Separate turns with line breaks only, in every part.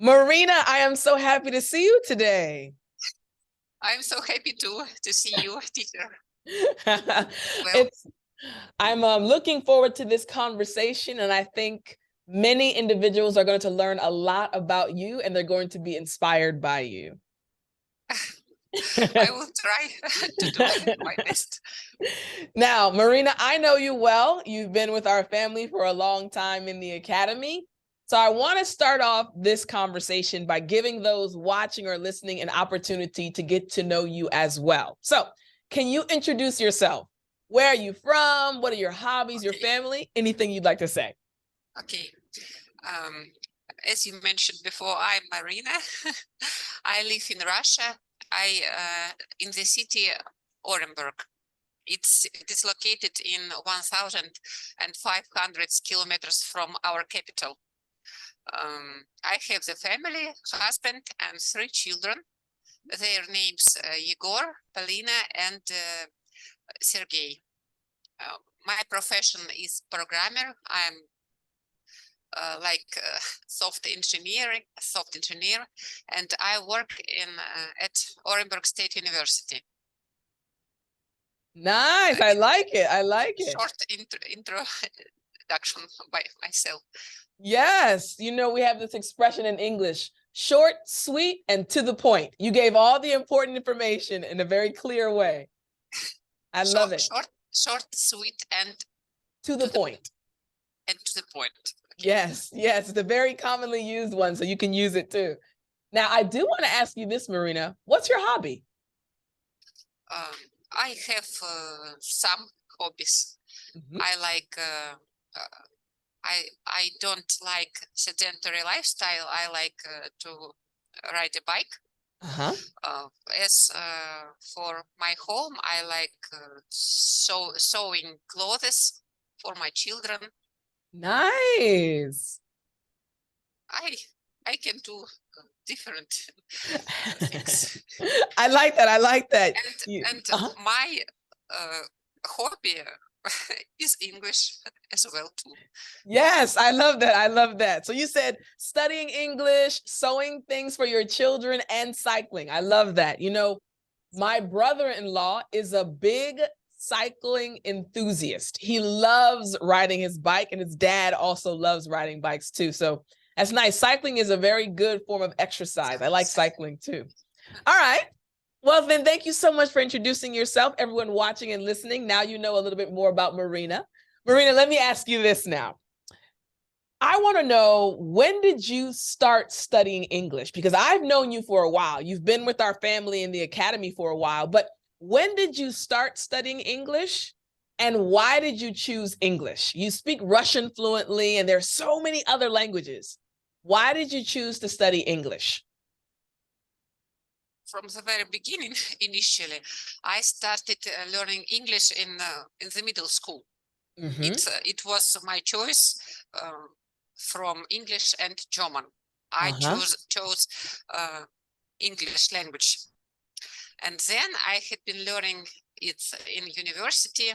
Marina, I am so happy to see you today.
I'm so happy to see you, teacher. Well,
it's I'm looking forward to this conversation, and I think many individuals are going to learn a lot about you, and they're going to be inspired by you.
I will try to do my best.
Now, Marina, I know you well. You've been with our family for a long time in the academy. So I want to start off this conversation by giving those watching or listening an opportunity to get to know you as well. So, can you introduce yourself? Where are you from? What are your hobbies, your family? Anything you'd like to say?
Okay. Um, as you mentioned before, I'm Marina. I live in Russia. I in the city Orenburg. It is located in 1,500 kilometers from our capital. I have the family, husband, and 3 children. Their names Yegor, Polina, and Sergey. My profession is programmer. I'm soft engineer, and I work at Orenburg State University.
Nice. I like it. I like it.
Short introduction by myself.
Yes. You know, we have this expression in English: short, sweet, and to the point. You gave all the important information in a very clear way. I love it.
Short, sweet, and
to the point.
And to the point.
Okay. Yes, it's a very commonly used one, so you can use it too. Now, I do want to ask you this, Marina. What's your hobby?
I have some hobbies. I like. I don't like sedentary lifestyle. I like to ride a bike. As for my home, I like sewing clothes for my children.
Nice.
I can do different things.
I like that. I like that.
And my hobby is English as well too.
Yes, I love that. I love that. So you said studying English, sewing things for your children, and cycling. I love that. You know, my brother-in-law is a big cycling enthusiast. He loves riding his bike, and his dad also loves riding bikes too. So that's nice. Cycling is a very good form of exercise. I like cycling too. All right. Well, then, thank you so much for introducing yourself. Everyone watching and listening, now you know a little bit more about Marina. Marina, let me ask you this now. I want to know, when did you start studying English? Because I've known you for a while. You've been with our family in the academy for a while, but when did you start studying English, and why did you choose English? You speak Russian fluently, and there are so many other languages. Why did you choose to study English?
From the very beginning, initially, I started learning English in the middle school. It was my choice from English and German. I chose English language, and then I had been learning it in university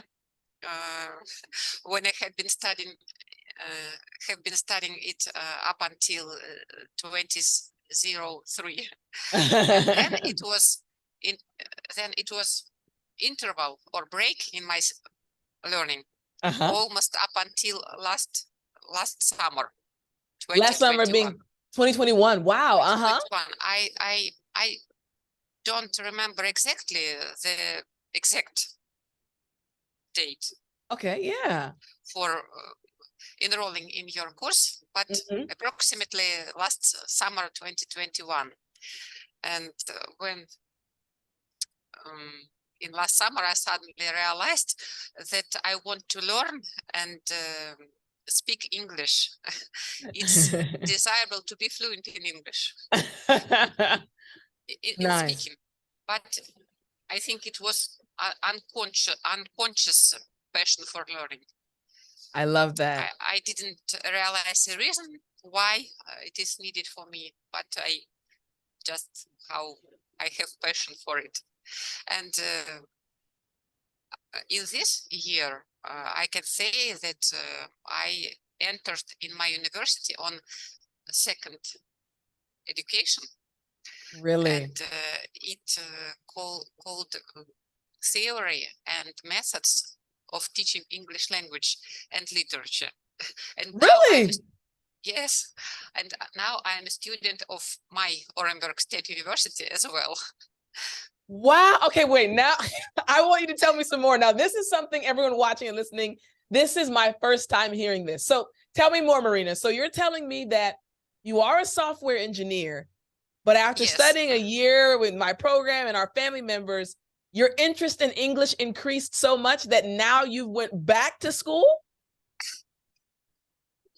when I had been studying it up until 2003. Then it was interval or break in my learning, almost up until last summer.
Last summer being 2021. Wow.
2021. I don't remember exactly the exact date.
Okay, yeah.
For enrolling in your course, but approximately last summer 2021. And when in last summer, I suddenly realized that I want to learn and speak English. It's desirable to be fluent in English in speaking, but I think it was unconscious passion for learning.
I love that.
I didn't realize the reason why it is needed for me, but how I have passion for it. And in this year, I can say that I entered in my university on 2nd education.
Really?
And it called theory and methods of teaching English language and literature. And now
Really?
yes, and now I'm a student of my Orenburg State University as well.
Wow. Okay, wait. Now I want you to tell me some more. Now, this is something everyone watching and listening, this is my first time hearing this. So tell me more, Marina. So you're telling me that you are a software engineer, but after studying a year with my program and our family members, your interest in English increased so much that now you went back to school?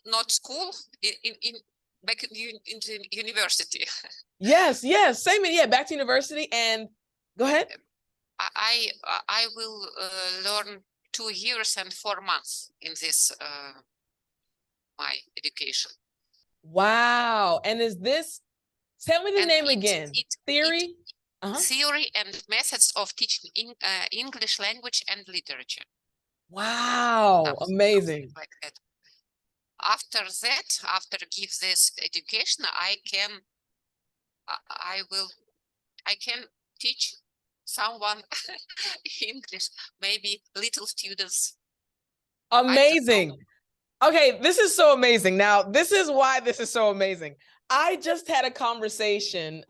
Not school, back in the university.
Yes, yes. Same, yeah, back to university. And go ahead.
I will learn 2 years and 4 months in this my education.
Wow. And is this, tell me the name again. Theory?
Theory and methods of teaching English language and literature.
Wow, amazing.
Like that. After that, after give this education, I can teach someone English, maybe little students.
Amazing. Okay, this is so amazing. Now, this is why this is so amazing. I just had a conversation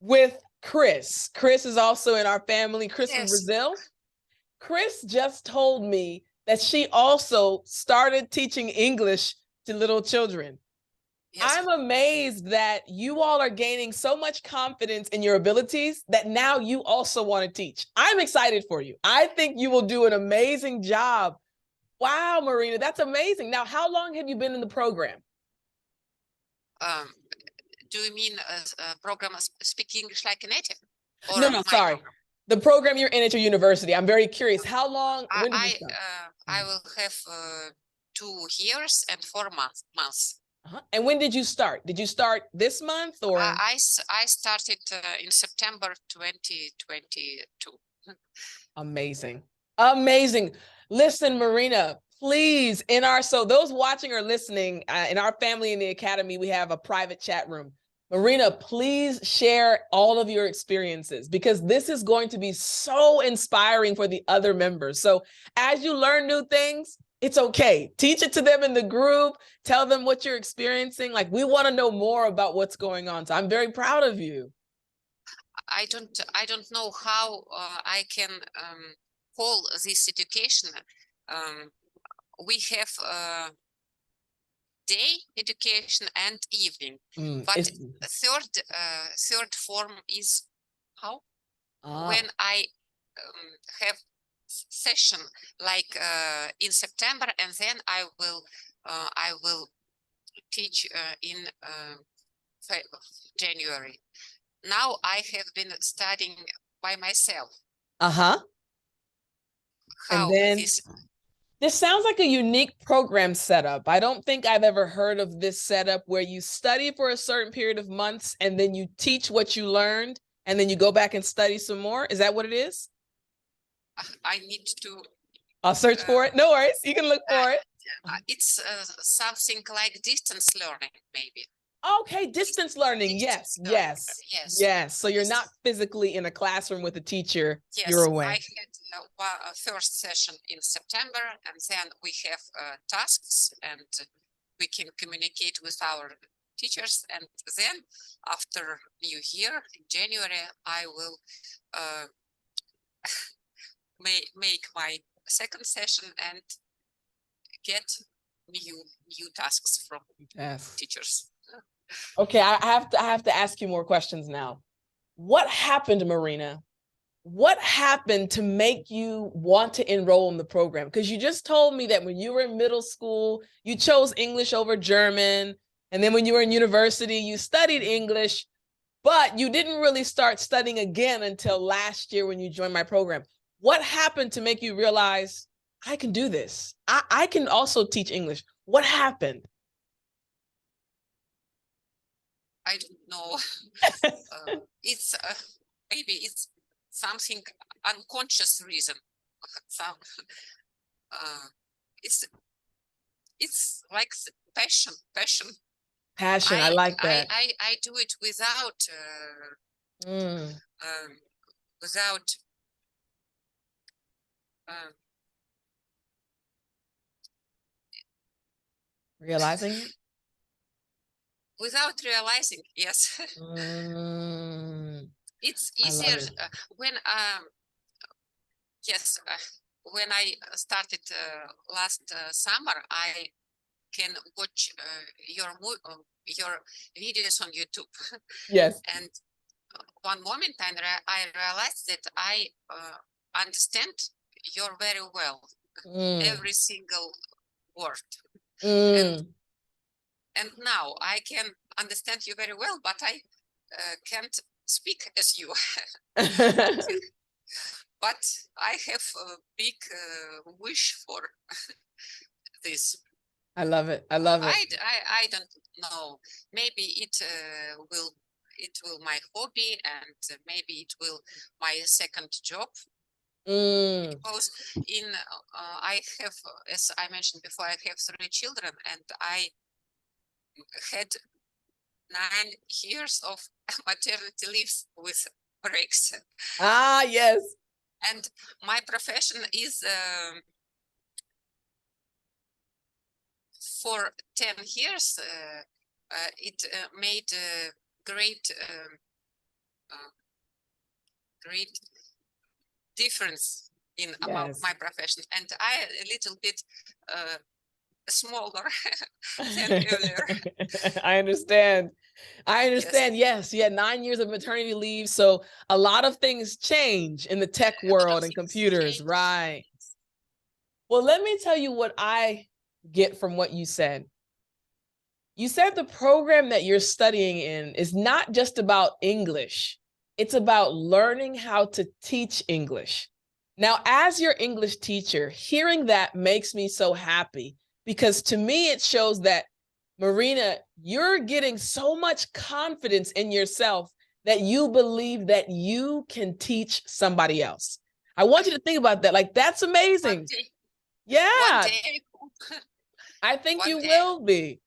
with Chris. Chris is also in our family, Chris from Brazil. Chris just told me that she also started teaching English to little children. Yes. I'm amazed that you all are gaining so much confidence in your abilities that now you also want to teach. I'm excited for you. I think you will do an amazing job. Wow, Marina, that's amazing. Now, how long have you been in the program?
Do you mean a program Speak English Like a Native?
No, sorry. Program? The program you're in at your university. I'm very curious. How long? When did you start?
I will have 2 years and 4 months.
And when did you start? Did you start this month or?
I started in September 2022.
Amazing. Amazing. Listen, Marina, please, so those watching or listening, in our family in the academy, we have a private chat room. Marina, please share all of your experiences because this is going to be so inspiring for the other members. So as you learn new things, it's okay. Teach it to them in the group. Tell them what you're experiencing. Like, we want to know more about what's going on. So I'm very proud of you.
I don't know how I can call this education. We have day education and evening, but third form is how when I have session like in September, and then I will teach in January. Now I have been studying by myself. How
and then this sounds like a unique program setup. I don't think I've ever heard of this setup where you study for a certain period of months and then you teach what you learned and then you go back and study some more. Is that what it is?
I need to.
I'll search for it. No worries. You can look for it.
It's something like distance learning, maybe.
Okay, distance learning. Yes. So you're not physically in a classroom with a teacher.
Yes,
you're away.
I had a first session in September, and then we have tasks, and we can communicate with our teachers. And then after New Year, in January, I will make my second session and get new tasks from teachers.
Okay, I have to ask you more questions now. What happened, Marina? What happened to make you want to enroll in the program? Because you just told me that when you were in middle school, you chose English over German. And then when you were in university, you studied English, but you didn't really start studying again until last year when you joined my program. What happened to make you realize, I can do this? I can also teach English. What happened?
I don't know. It's maybe it's something unconscious reason. It's like passion.
Passion. I like that.
I do it without without
Realizing it.
Without realizing. Yes. It's easier when yes, when I started last summer, I can watch your videos on YouTube.
Yes.
And one moment I realized that I understand you very well, every single word. And now I can understand you very well, but I can't speak as you. But I have a big wish for this.
I love it. I love it.
I don't know. Maybe it will my hobby, and maybe it will my second job. Because I have, as I mentioned before, I have 3 children, and I had 9 years of maternity leaves with breaks.
Ah, yes.
And my profession is for 10 years, it made great great difference in about my profession. And I a little bit smaller than earlier.
I understand. I understand. Yes. You had 9 years of maternity leave. So a lot of things change in the tech world and computers.
Change.
Right. Well, let me tell you what I get from what you said. You said the program that you're studying in is not just about English. It's about learning how to teach English. Now, as your English teacher, hearing that makes me so happy because to me, it shows that, Marina, you're getting so much confidence in yourself that you believe that you can teach somebody else. I want you to think about that. Like, that's amazing.
One day.
Yeah.
One day.
I think you will be.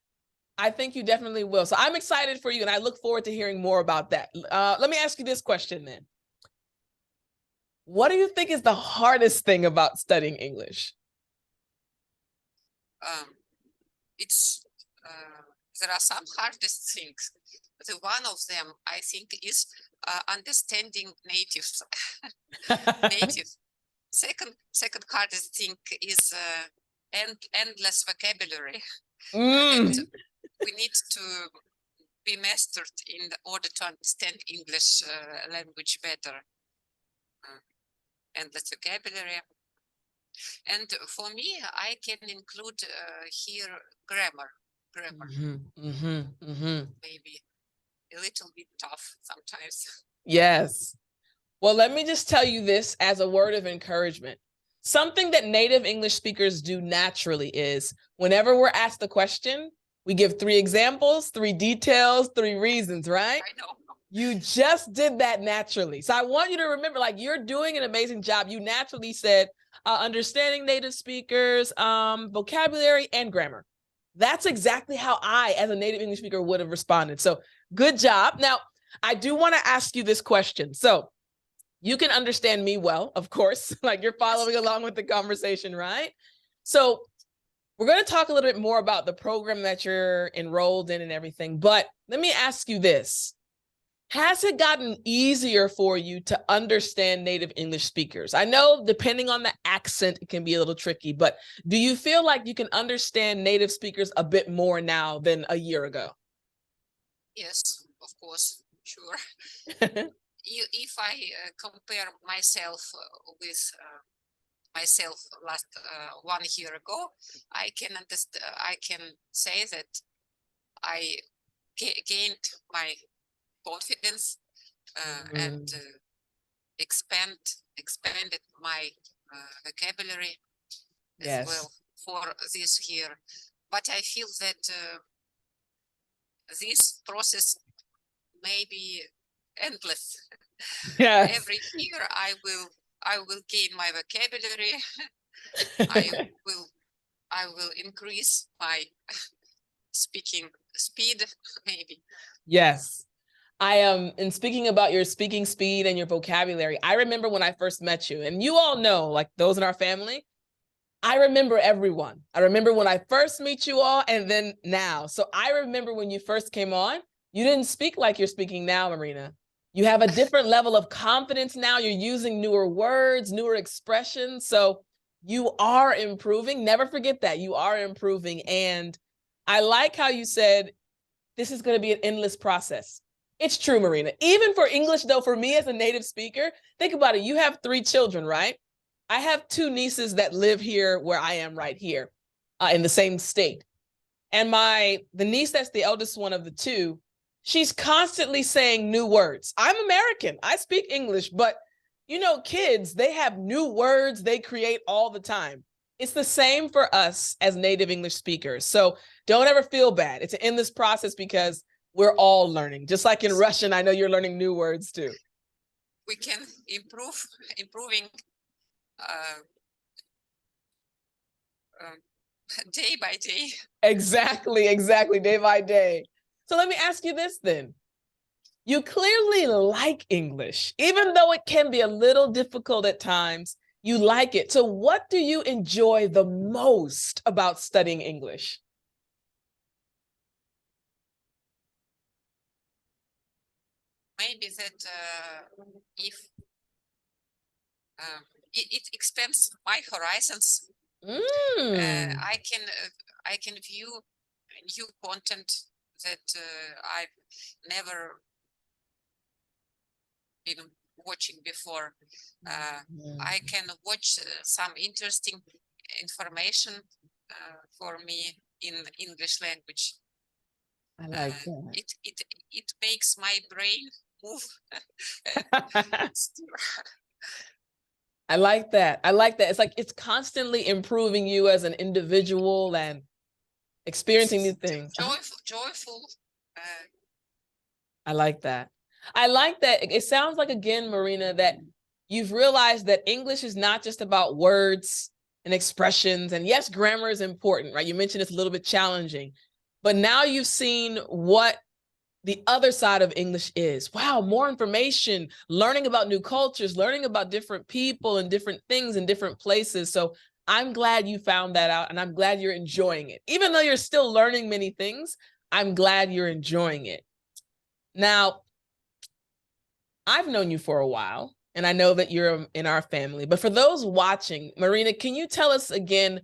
I think you definitely will. So I'm excited for you, and I look forward to hearing more about that. Let me ask you this question then. What do you think is the hardest thing about studying English?
It's there are some hardest things. The one of them, I think, is understanding natives. Natives. Second hardest thing is endless vocabulary that we need to be mastered in order to understand English language better. Endless vocabulary. And for me, I can include here grammar. Maybe a little bit tough sometimes.
Yes. Well, let me just tell you this as a word of encouragement. Something that native English speakers do naturally is whenever we're asked the question, we give 3 examples, 3 details, 3 reasons, right?
I know.
You just did that naturally. So I want you to remember, like, you're doing an amazing job. You naturally said understanding native speakers, vocabulary, and grammar. That's exactly how I, as a native English speaker, would have responded. So good job. Now, I do want to ask you this question. So you can understand me well, of course, like you're following along with the conversation, right? So we're going to talk a little bit more about the program that you're enrolled in and everything. But let me ask you this. Has it gotten easier for you to understand native English speakers? I know depending on the accent, it can be a little tricky, but do you feel like you can understand native speakers a bit more now than a year ago?
Yes, of course, sure. If I compare myself with myself last 1 year ago, I can understand. I can say that I gained my confidence and expanded my vocabulary as well for this year. But I feel that this process may be endless.
Yes.
Every year I will gain my vocabulary. I will increase my speaking speed, maybe.
Yes. I am, and speaking about your speaking speed and your vocabulary, I remember when I first met you, and you all know, like those in our family, I remember everyone. I remember when I first meet you all and then now. So I remember when you first came on, you didn't speak like you're speaking now, Marina. You have a different level of confidence now. You're using newer words, newer expressions. So you are improving. Never forget that. You are improving. And I like how you said, this is going to be an endless process. It's true, Marina. Even for English, though, for me as a native speaker, think about it. You have 3 children, right? I have 2 nieces that live here where I am right here in the same state. And the niece that's the eldest one of the 2, she's constantly saying new words. I'm American. I speak English, but you know, kids, they have new words they create all the time. It's the same for us as native English speakers. So don't ever feel bad. It's an endless process because we're all learning. Just like in Russian, I know you're learning new words too.
We can improving day by day.
Exactly, day by day. So let me ask you this then. You clearly like English, even though it can be a little difficult at times, you like it. So what do you enjoy the most about studying English?
Maybe that if it expands my horizons, I can view new content that I've never been watching before. I can watch some interesting information for me in English language.
I like that.
It makes my brain move.
I like that. I like that. It's like it's constantly improving you as an individual and experiencing new things.
Joyful.
I like that. I like that. It sounds like, again, Marina, that you've realized that English is not just about words and expressions. And yes, grammar is important, right? You mentioned it's a little bit challenging, but now you've seen what the other side of English is. Wow, more information, learning about new cultures, learning about different people and different things in different places. So I'm glad you found that out, and I'm glad you're enjoying it. Even though you're still learning many things, I'm glad you're enjoying it. Now, I've known you for a while, and I know that you're in our family, but for those watching, Marina, can you tell us again,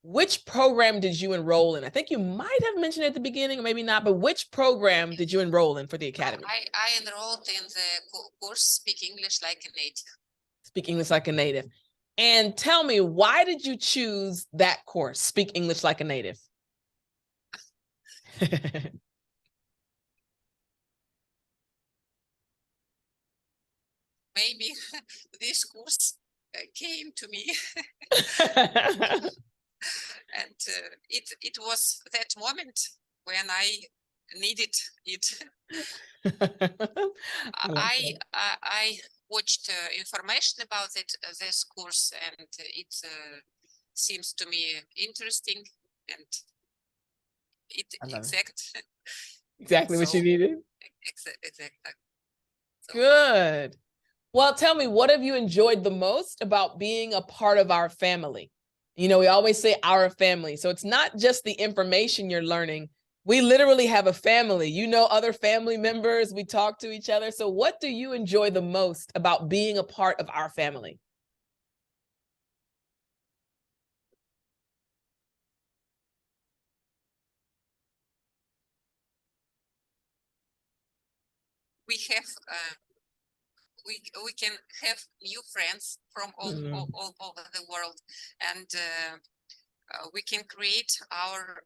which program did you enroll in? I think you might have mentioned at the beginning, or maybe not, but which program did you enroll in for the academy?
I enrolled in the course Speak English Like a Native.
Speak English Like a Native. And tell me, why did you choose that course, Speak English Like a Native?
Maybe this course came to me. And it was that moment when I needed it. I watched information about this course, and it seems to me interesting, and
exactly what you needed.
Exactly. So.
Good. Well, tell me, what have you enjoyed the most about being a part of our family? You know, we always say our family. So it's not just the information you're learning. We literally have a family. You know, other family members, we talk to each other. So what do you enjoy the most about being a part of our family?
We have we can have new friends from all over the world, and we can create our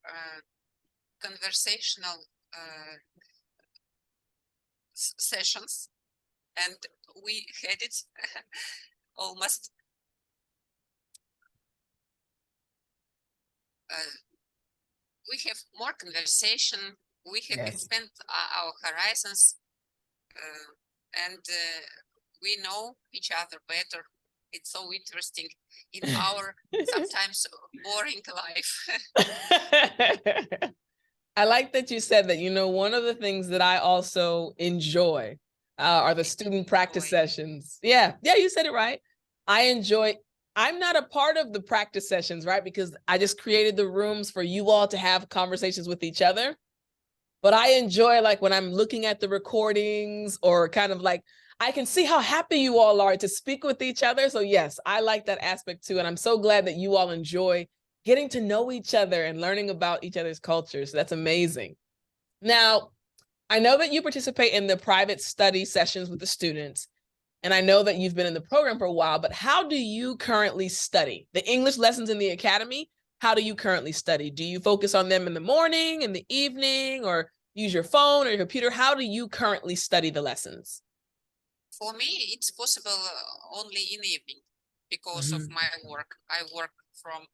conversational sessions, and we had it almost we have more conversation, we have expanded our horizons, and we know each other better. It's so interesting in our sometimes boring life.
I like that you said that. You know, one of the things that I also enjoy are the student practice sessions. Yeah, yeah, you said it right. I enjoy. I'm not a part of the practice sessions, right? Because I just created the rooms for you all to have conversations with each other. But I enjoy like when I'm looking at the recordings or kind of like I can see how happy you all are to speak with each other. So yes, I like that aspect too. And I'm so glad that you all enjoy getting to know each other and learning about each other's cultures. That's amazing. Now, I know that you participate in the private study sessions with the students, and I know that you've been in the program for a while, but how do you currently study? The English lessons in the academy, how do you currently study? Do you focus on them in the morning, in the evening, or use your phone or your computer? How do you currently study the lessons?
For me, it's possible only in the evening because of
Mhm.
my work. I work from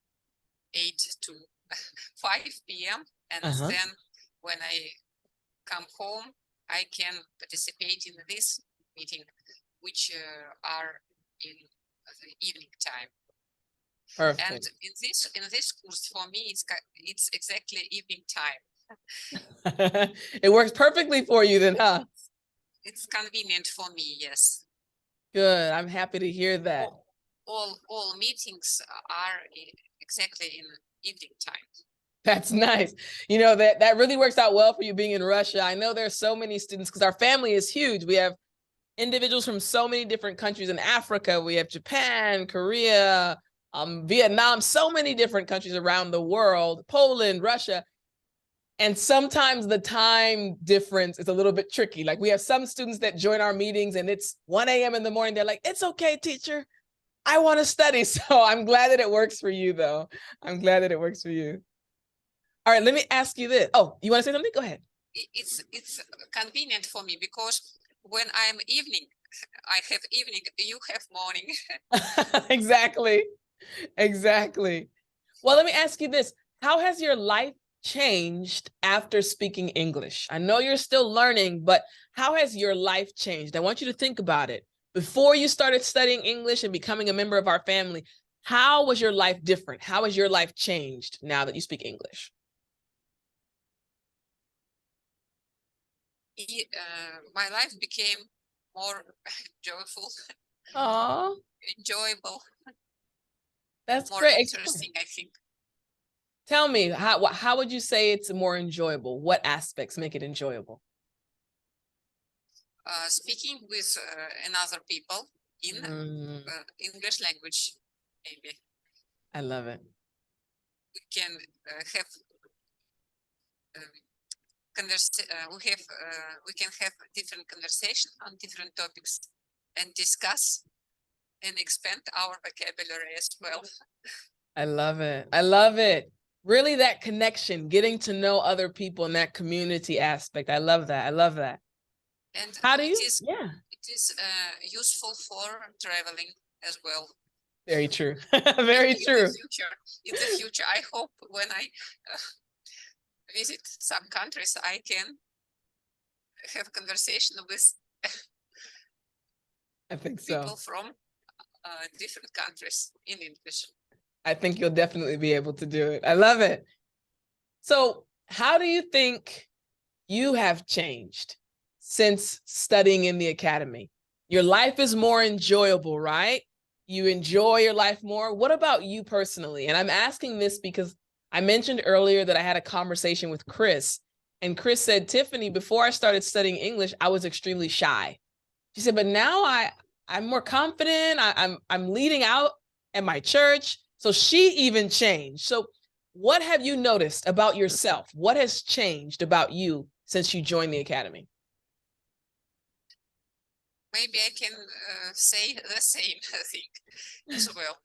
8 to 5 p.m. and
Uh-huh.
then when I come home, I can participate in this meeting, which are in the evening time. And
Perfect.
in this course, for me, it's exactly evening time.
It works perfectly for you then, huh?
It's convenient for me, yes.
Good. I'm happy to hear that.
All meetings are exactly in evening time.
That's nice. You know, that really works out well for you being in Russia. I know there's so many students because our family is huge. We have individuals from so many different countries in Africa. We have Japan, Korea, Vietnam, so many different countries around the world, Poland, Russia. And sometimes the time difference is a little bit tricky. Like we have some students that join our meetings and it's 1 a.m. in the morning. They're like, it's okay, teacher. I want to study. So I'm glad that it works for you, though. I'm glad that it works for you. All right, let me ask you this. Oh, you want to say something? Go ahead.
It's convenient for me because when I'm evening, I have evening, you have morning.
Exactly. Exactly. Well, let me ask you this. How has your life changed after speaking English? I know you're still learning, but how has your life changed? I want you to think about it. Before you started studying English and becoming a member of our family, how was your life different? How has your life changed now that you speak English?
My life became more joyful,
Oh,
enjoyable,
that's
more
great.
interesting, I think.
Tell me, how would you say it's more enjoyable? What aspects make it enjoyable?
Speaking with another people in
Mm,
English language, maybe
I love it.
we can have we can have different conversation on different topics and discuss and expand our vocabulary as well.
I love it. I love it. Really, that connection, getting to know other people in that community aspect. I love that. I love that.
And
How do you? Yeah,
it is useful for traveling as well.
very true. Very true.
In the future, I hope when I visit some countries, I can have conversation with
I think so.
people from different countries in English.
I think you'll definitely be able to do it. I love it. So, how do you think you have changed since studying in the academy? Your life is more enjoyable, right? You enjoy your life more. What about you personally? And I'm asking this because I mentioned earlier that I had a conversation with Chris, and Chris said, Tiffani, before I started studying English, I was extremely shy. She said, but now I'm more confident. I'm leading out at my church. So she even changed. So what have you noticed about yourself? What has changed about you since you joined the academy?
Maybe I can say the same thing as well.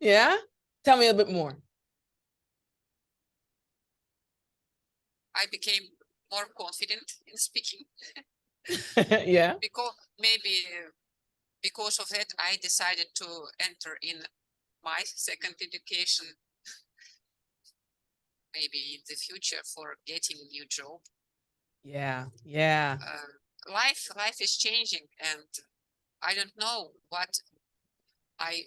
Yeah? Tell me a bit more.
I became more confident in speaking
Yeah.
because maybe because of that I decided to enter in my second education, maybe in the future for getting a new job.
Yeah. Yeah.
Life is changing, and I don't know what I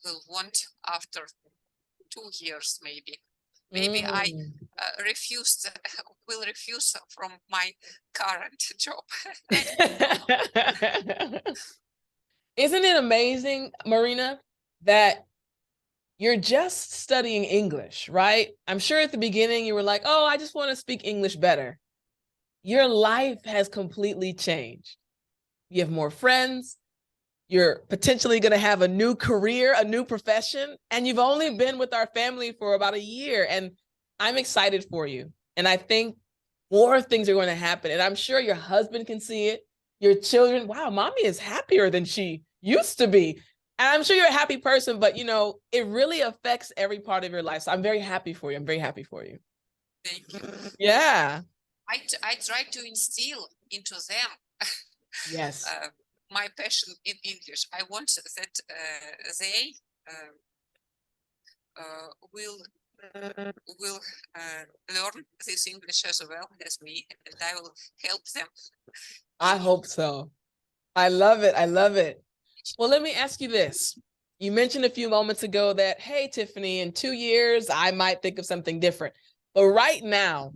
will want after 2 years, maybe. Maybe I will refuse from my current job.
Isn't it amazing, Marina, that you're just studying English, right? I'm sure at the beginning you were like, oh, I just want to speak English better. Your life has completely changed. You have more friends. You're potentially going to have a new career, a new profession, and you've only been with our family for about a year. And I'm excited for you. And I think more things are going to happen. And I'm sure your husband can see it. Your children, wow, mommy is happier than she used to be. And I'm sure you're a happy person, but it really affects every part of your life. So I'm very happy for you. I'm very happy for you.
Thank you.
Yeah.
I try to instill into them
Yes.
My passion in English. I want that they will learn this English as well as me, and I will help them.
I hope so. I love it. I love it. Well, let me ask you this. You mentioned a few moments ago that, hey, Tiffani, in 2 years, I might think of something different. But right now,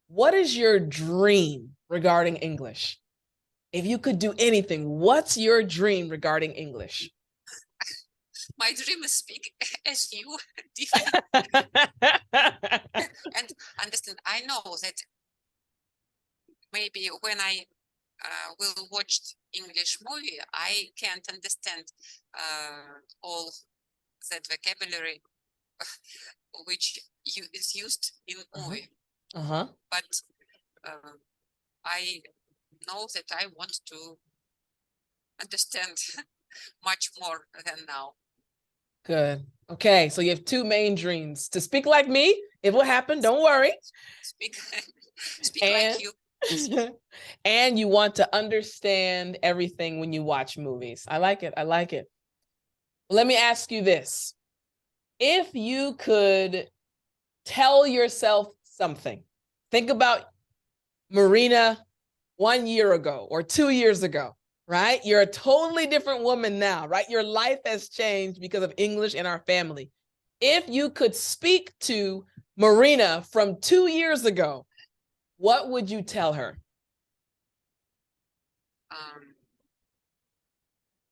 what is your dream regarding English? If you could do anything, what's your dream regarding English?
My dream is speak as you, Tiffani. And understand, I know that maybe when I will watch English movie, I can't understand all that vocabulary which is used in movie. But I know that I want to understand much more than now.
Good. Okay, so you have two main dreams: to speak like me. It will happen. Don't worry.
Speak like you.
And you want to understand everything when you watch movies. I like it. I like it. Let me ask you this. If you could tell yourself something, think about Marina 1 year ago or 2 years ago, right? You're a totally different woman now, right? Your life has changed because of English in our family. If you could speak to Marina from 2 years ago, what would you tell her?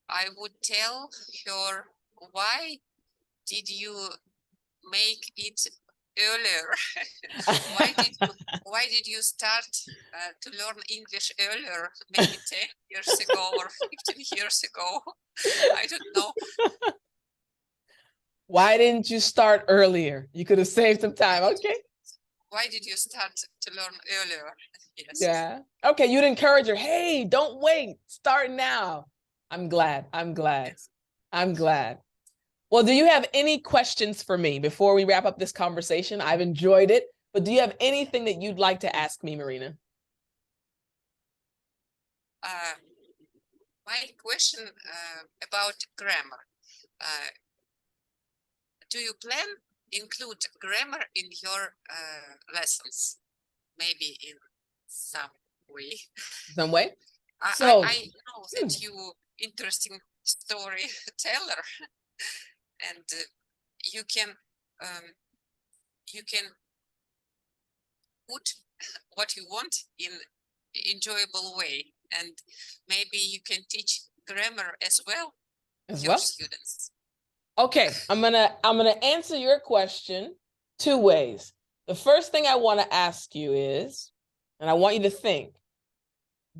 I would tell her, why did you make it earlier? why did you start to learn English earlier, maybe 10 years ago or 15 years ago? I don't know.
Why didn't you start earlier? You could have saved some time. Okay.
Why did you start to learn earlier? Yes.
Yeah. Okay, you'd encourage her, hey, don't wait. Start now. I'm glad. I'm glad. Yes. I'm glad. Well, do you have any questions for me before we wrap up this conversation? I've enjoyed it, but do you have anything that you'd like to ask me, Marina?
My question about grammar. Do you plan include grammar in your lessons? Maybe in some way.
Some way?
I know that you interesting storyteller, and you can put what you want in enjoyable way, and maybe you can teach grammar as well your students.
Okay, I'm gonna answer your question 2 ways. The first thing I want to ask you is, and I want you to think,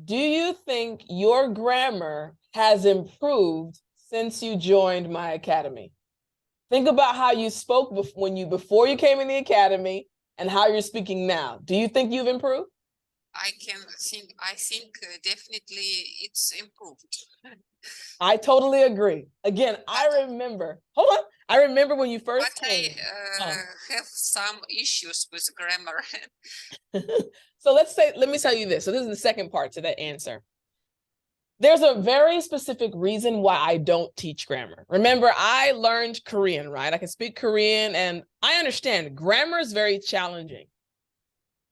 do you think your grammar has improved since you joined my academy? Think about how you spoke before you came in the academy and how you're speaking now. Do you think you've improved?
I think definitely it's improved.
I totally agree. Again, I remember when you first came.
I have some issues with grammar.
So let me tell you this. So this is the second part to that answer. There's a very specific reason why I don't teach grammar. Remember, I learned Korean, right? I can speak Korean, and I understand grammar is very challenging.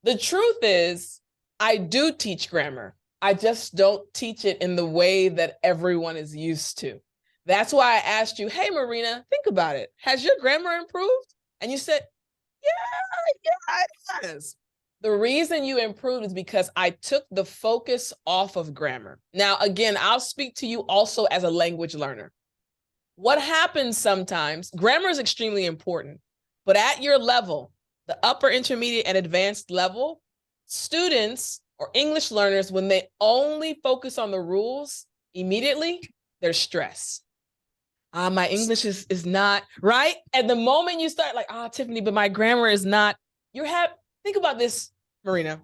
The truth is, I do teach grammar. I just don't teach it in the way that everyone is used to. That's why I asked you, hey, Marina, think about it. Has your grammar improved? And you said, Yeah, yes. The reason you improved is because I took the focus off of grammar. Now, again, I'll speak to you also as a language learner. What happens sometimes, grammar is extremely important, but at your level, the upper intermediate and advanced level, students or English learners, when they only focus on the rules immediately, there's stress. My English is not right. At the moment you start like, Tiffani, but my grammar is not, think about this, Marina.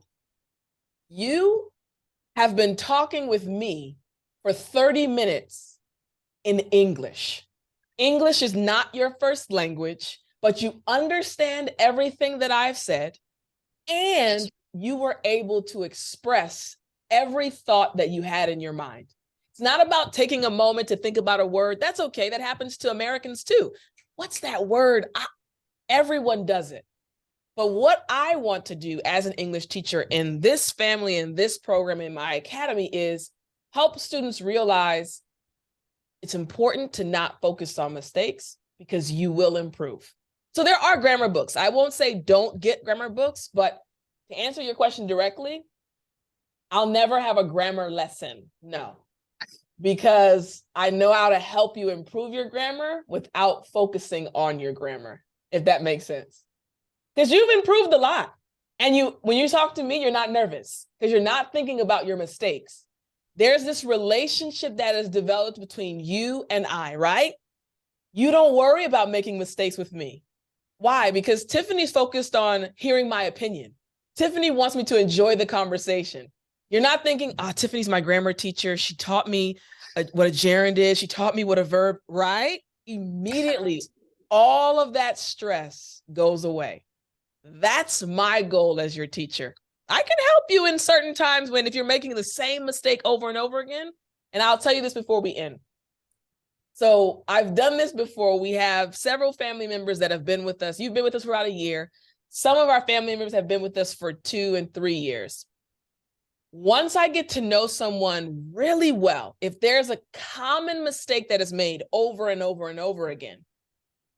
You have been talking with me for 30 minutes in English. English is not your first language, but you understand everything that I've said, and you were able to express every thought that you had in your mind. It's not about taking a moment to think about a word. That's okay. That happens to Americans too. What's that word? Everyone does it. But what I want to do as an English teacher in this family, in this program, in my academy, is help students realize it's important to not focus on mistakes because you will improve. So there are grammar books. I won't say don't get grammar books, but to answer your question directly, I'll never have a grammar lesson. No, because I know how to help you improve your grammar without focusing on your grammar, if that makes sense. Because you've improved a lot. And when you talk to me, you're not nervous because you're not thinking about your mistakes. There's this relationship that is developed between you and I, right? You don't worry about making mistakes with me. Why? Because Tiffani's focused on hearing my opinion. Tiffani wants me to enjoy the conversation. You're not thinking, Tiffani's my grammar teacher. She taught me what a gerund is. She taught me what a verb, right? Immediately, all of that stress goes away. That's my goal as your teacher. I can help you in certain times if you're making the same mistake over and over again. And I'll tell you this before we end. So I've done this before. We have several family members that have been with us. You've been with us for about a year. Some of our family members have been with us for 2 and 3 years. Once I get to know someone really well, if there's a common mistake that is made over and over and over again,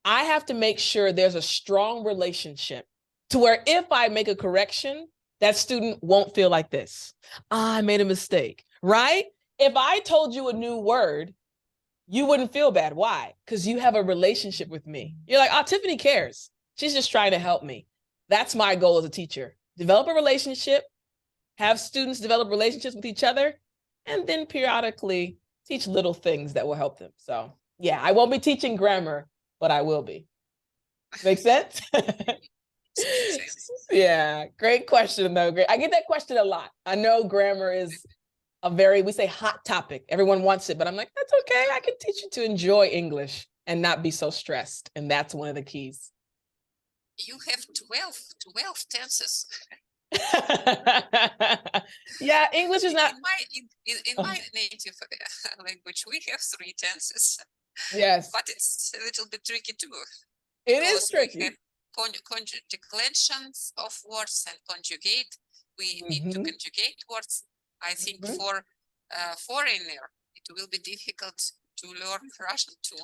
I have to make sure there's a strong relationship to where if I make a correction, that student won't feel like this. I made a mistake, right? If I told you a new word, you wouldn't feel bad. Why? Because you have a relationship with me. You're like, Tiffani cares. She's just trying to help me. That's my goal as a teacher. Develop a relationship, have students develop relationships with each other, and then periodically teach little things that will help them. So yeah, I won't be teaching grammar, but I will be. Make sense? Yeah, great question though. Great. I get that question a lot. I know grammar is we say hot topic. Everyone wants it, but I'm like, that's okay. I can teach you to enjoy English and not be so stressed. And that's one of the keys.
You have 12 tenses.
Yeah, English is not.
In my native language, we have 3 tenses.
Yes.
But it's a little bit tricky too.
It is tricky.
We have declensions of words and conjugate. We need to conjugate words. I think for a foreigner, it will be difficult to learn Russian too.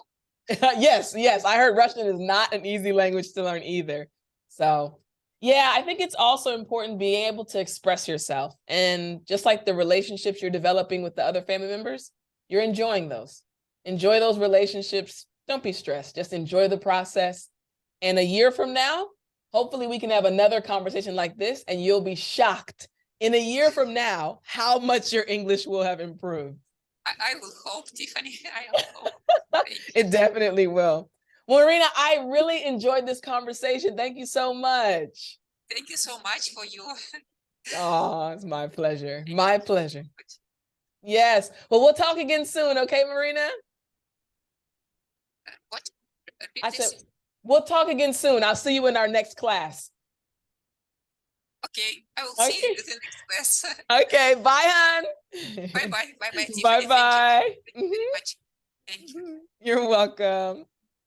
Yes. I heard Russian is not an easy language to learn either. So yeah, I think it's also important being able to express yourself. And just like the relationships you're developing with the other family members, you're enjoying those. Enjoy those relationships. Don't be stressed. Just enjoy the process. And a year from now, hopefully we can have another conversation like this and you'll be shocked in a year from now how much your English will have improved.
I will hope, Tiffani. I will hope.
It definitely will. Well, Marina, I really enjoyed this conversation. Thank you so much.
Thank you so much for you.
Oh, it's my pleasure. My pleasure. Yes. Well, we'll talk again soon. Okay, Marina?
What?
I said, we'll talk again soon. I'll see you in our next class.
Okay, I will see you in the next class.
Okay, bye, hon.
Bye-bye. Bye-bye, Tiffani.
Bye-bye.
Thank you very much. Thank you.
You're welcome.